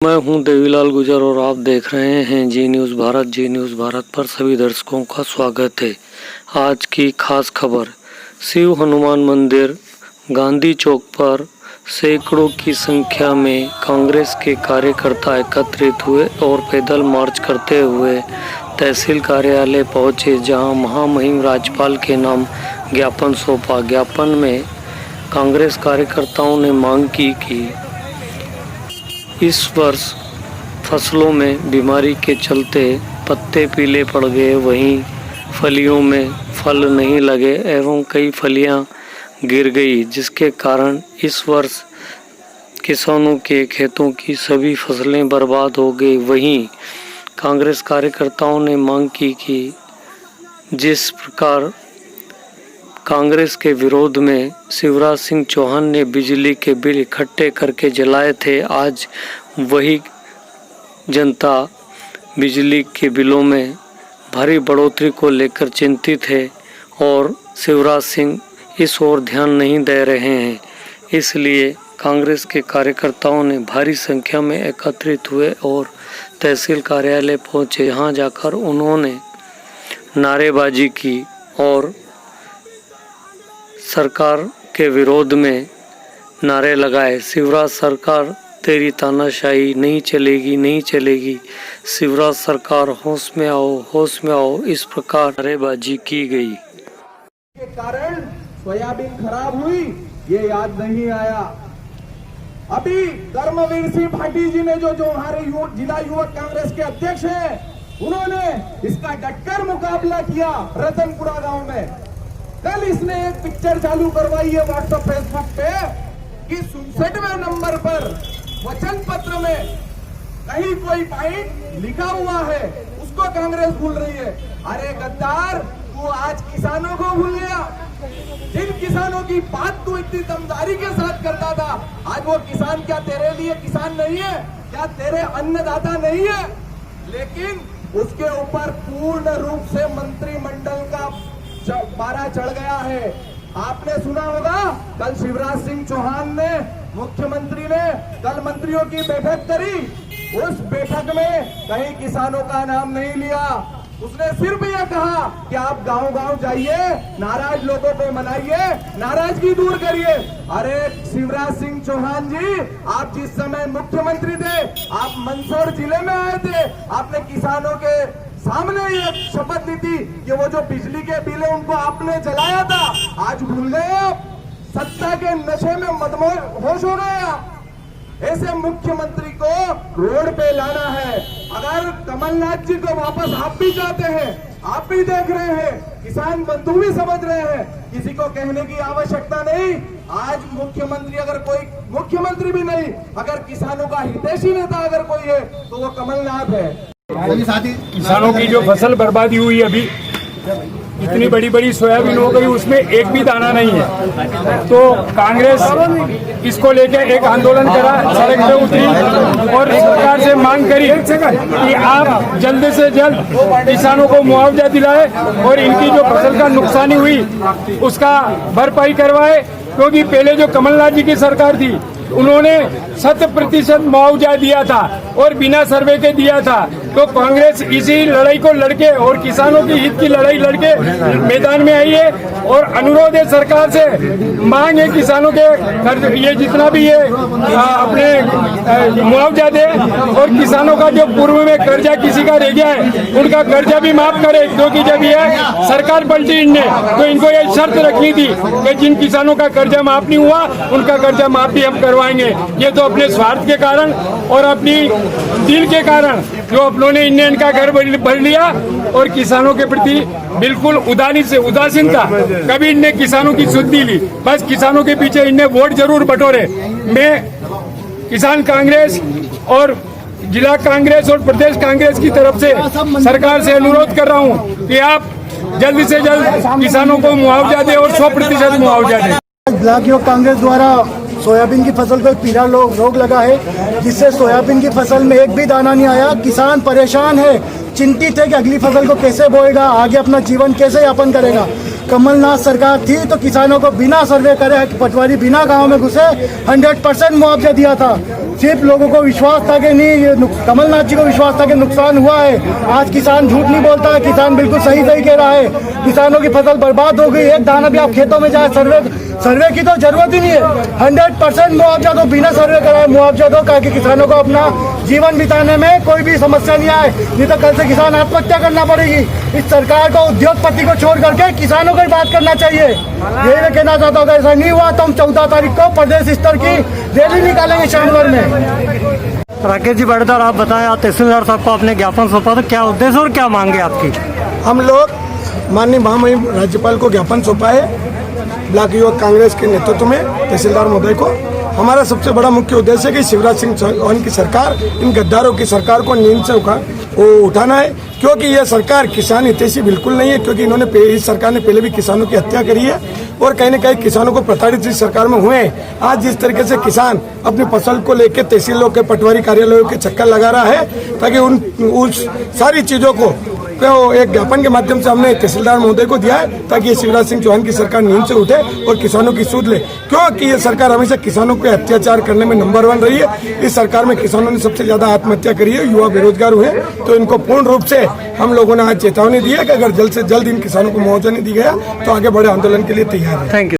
मैं हूं देवीलाल गुजर और आप देख रहे हैं जी न्यूज़ भारत। जी न्यूज़ भारत पर सभी दर्शकों का स्वागत है। आज की खास खबर, शिव हनुमान मंदिर गांधी चौक पर सैकड़ों की संख्या में कांग्रेस के कार्यकर्ता एकत्रित हुए और पैदल मार्च करते हुए तहसील कार्यालय पहुंचे, जहां महामहिम राज्यपाल के नाम ज्ञापन सौंपा। ज्ञापन में कांग्रेस कार्यकर्ताओं ने मांग की कि इस वर्ष फसलों में बीमारी के चलते पत्ते पीले पड़ गए, वहीं फलियों में फल नहीं लगे एवं कई फलियां गिर गई, जिसके कारण इस वर्ष किसानों के खेतों की सभी फसलें बर्बाद हो गई। वहीं कांग्रेस कार्यकर्ताओं ने मांग की कि जिस प्रकार कांग्रेस के विरोध में शिवराज सिंह चौहान ने बिजली के बिल इकट्ठे करके जलाए थे, आज वही जनता बिजली के बिलों में भारी बढ़ोतरी को लेकर चिंतित है और शिवराज सिंह इस ओर ध्यान नहीं दे रहे हैं। इसलिए कांग्रेस के कार्यकर्ताओं ने भारी संख्या में एकत्रित हुए और तहसील कार्यालय पहुंचे। यहाँ जाकर उन्होंने नारेबाजी की और सरकार के विरोध में नारे लगाए। शिवराज सरकार तेरी तानाशाही नहीं चलेगी, नहीं चलेगी, शिवराज सरकार होश में आओ, होश में आओ, इस प्रकार नारेबाजी की गई। के कारण सोयाबीन खराब हुई ये याद नहीं आया। अभी कर्मवीर सिंह भाटी जी ने जो हमारे जिला युवक कांग्रेस के अध्यक्ष हैं, उन्होंने इसका डटकर मुकाबला किया रतनपुरा गांव में। कल इसने एक पिक्चर चालू करवाई है व्हाट्सएप फेसबुक पे कि 67वें नंबर पर वचन पत्र में कहीं कोई पॉइंट लिखा हुआ है, उसको कांग्रेस भूल रही है। अरे गद्दार, तू आज किसानों को भूल गया। जिन किसानों की बात तू इतनी दमदारी के साथ करता था, आज वो किसान क्या तेरे लिए किसान नहीं है? क्या तेरे अन्नदाता नहीं है? लेकिन उसके ऊपर पूर्ण रूप से मंत्रिमंडल का पारा चढ़ गया है। आपने सुना होगा कल शिवराज सिंह चौहान ने, मुख्यमंत्री ने कल मंत्रियों की बैठक करी। उस बैठक में कहीं किसानों का नाम नहीं लिया। उसने सिर्फ यह कहा कि आप गांव-गांव जाइए, नाराज लोगों को मनाइए, नाराजगी दूर करिए। अरे शिवराज सिंह चौहान जी, आप जिस समय मुख्यमंत्री थे, आप मंदसौर जिले में आए थे, आपने किसानों के सामने ये शपथ ली थी कि वो जो बिजली के बिल है उनको आपने जलाया था। आज भूल गए आप? सत्ता के नशे में मदहोश हो गए आप। ऐसे मुख्यमंत्री को रोड पे लाना है। अगर कमलनाथ जी को वापस आप भी चाहते हैं, आप भी देख रहे हैं, किसान बंधु भी समझ रहे हैं, किसी को कहने की आवश्यकता नहीं। आज मुख्यमंत्री, अगर कोई मुख्यमंत्री भी नहीं, अगर किसानों का हितैषी नेता अगर कोई है तो वो कमलनाथ है। किसानों की जो फसल बर्बादी हुई, अभी इतनी बड़ी बड़ी सोयाबीन हो गई, उसमें एक भी दाना नहीं है। तो कांग्रेस इसको लेकर एक आंदोलन करा, सड़क पे उतरी और सरकार से मांग करी कि आप जल्द से जल्द किसानों को मुआवजा दिलाए और इनकी जो फसल का नुकसानी हुई उसका भरपाई करवाए। क्योंकि पहले जो कमलनाथ जी की सरकार थी, उन्होंने 100% मुआवजा दिया था और बिना सर्वे के दिया था। तो कांग्रेस इसी लड़ाई को लड़के और किसानों की हित की लड़ाई लड़के मैदान में आई है और अनुरोध है सरकार से, मांग है किसानों के कर्ज, ये जितना भी ये अपने मुआवजा दे और किसानों का जो पूर्व में कर्जा किसी का रह गया है उनका कर्जा भी माफ करे। क्योंकि जब ये सरकार पलटी इनने, तो इनको ये शर्त रखनी थी कि जिन किसानों का कर्जा माफ नहीं हुआ उनका कर्जा माफ भी हम करवाएंगे। ये तो अपने स्वार्थ के कारण और अपनी दिल के कारण जो अपनों ने इनका घर भर लिया और किसानों के प्रति बिल्कुल उदासीन था। कभी इनने किसानों की सुध नहीं ली, बस किसानों के पीछे इनने वोट जरूर बटोरे। मैं किसान कांग्रेस और जिला कांग्रेस और प्रदेश कांग्रेस की तरफ से सरकार से अनुरोध कर रहा हूं कि आप जल्द से जल्द किसानों को मुआवजा दें और 100% मुआवजा दें। ब्लॉक युवक कांग्रेस द्वारा सोयाबीन की फसल पर पीला रोग लगा है, जिससे सोयाबीन की फसल में एक भी दाना नहीं आया। किसान परेशान है, चिंतित है कि अगली फसल को कैसे बोएगा, आगे अपना जीवन कैसे यापन करेगा। कमलनाथ सरकार थी तो किसानों को बिना सर्वे करे, पटवारी बिना गांव में घुसे 100% मुआवजा दिया था। सिर्फ लोगों को विश्वास था कि नहीं, ये कमलनाथ जी को विश्वास था कि नुकसान हुआ है। आज किसान झूठ नहीं बोलता है, किसान बिल्कुल सही कह रहा है। किसानों की फसल बर्बाद हो गई। एक दाना भी आप खेतों में जाए, सर्वे की तो जरूरत ही नहीं है। 100% मुआवजा दो, बिना सर्वे कराए मुआवजा दो, ताकि किसानों को अपना जीवन बिताने में कोई भी समस्या नहीं आए। नहीं तो कल से किसान आत्महत्या करना पड़ेगी। इस सरकार को उद्योगपति को छोड़ करके किसानों को ही बात करना चाहिए। यही मैं कहना चाहता हूँ। ऐसा नहीं हुआ तो हम 14 तारीख को प्रदेश स्तर की रैली निकालेंगे शामनगर में। राकेश जी बड़ेदार, आप बताएं, आप तहसीलदार साहब को आपने ज्ञापन सौंपा था, क्या उद्देश्य और क्या मांगे आपकी? हम लोग माननीय महामहिम राज्यपाल को ज्ञापन सौंपा है ब्लॉक युवक कांग्रेस के नेतृत्व में तहसीलदार महोदय को। हमारा सबसे बड़ा मुख्य उद्देश्य है कि शिवराज सिंह चौहान की सरकार, इन गद्दारों की सरकार को नींद से उठाना है, क्योंकि यह सरकार किसान हितैषी बिल्कुल नहीं है। क्योंकि इन्होंने इस सरकार ने पहले भी किसानों की हत्या करी है और कहीं न कहीं किसानों को प्रताड़ित इस सरकार में हुए हैं। आज जिस तरीके से किसान अपनी फसल को लेकर तहसीलों के पटवारी कार्यालयों के चक्कर लगा रहा है, ताकि उस सारी चीजों को एक ज्ञापन के माध्यम से हमने तहसीलदार महोदय को दिया है, ताकि ये शिवराज सिंह चौहान की सरकार नींद से उठे और किसानों की सूध ले। क्योंकि ये सरकार हमेशा किसानों के अत्याचार करने में नंबर 1 रही है। इस सरकार में किसानों ने सबसे ज्यादा आत्महत्या करी है, युवा बेरोजगार हुए। तो इनको पूर्ण रूप से हम लोगों ने आज चेतावनी दी है कि अगर जल्द से जल्द इन किसानों को मुआवजा नहीं दिया गया तो आगे बड़े आंदोलन के लिए तैयार है। Thank you.